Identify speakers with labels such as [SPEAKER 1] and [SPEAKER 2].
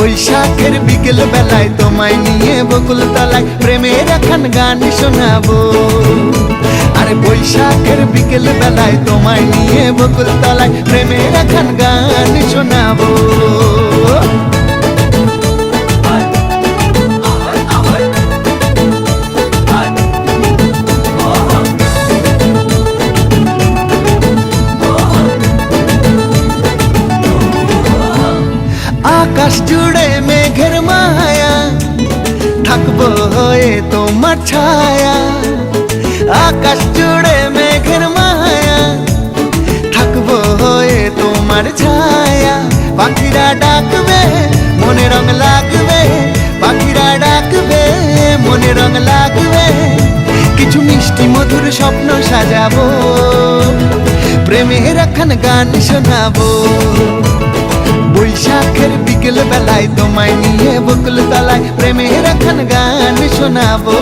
[SPEAKER 1] বৈশাখের বিকেল বেলায় তোমায় নিয়ে বকুল তলায় প্রেমের এখন গান শোনাবো। আরে বৈশাখের বিকেল বেলায় তোমায় নিয়ে বকুল তলায় প্রেমের এখন গান শোনাবো। আকাশ জুড়ে মেঘের মায়া, থাকবো হয়ে তোমার ছায়া। আকাশ জুড়ে মেঘের মায়া, থাকবো হয়ে তোমার ছায়া। পাখিরা ডাকবে মনে রং লাগবে, পাখিরা ডাকবে মনে রং লাগবে। কিছু মিষ্টি মধুর স্বপ্ন সাজাবো, প্রেমের এখন গান শোনাবো। বৈশাখের বিকেল বেলায় তোমায় নিয়ে বকুল তলায় প্রেমের এখন গান শোনাবো।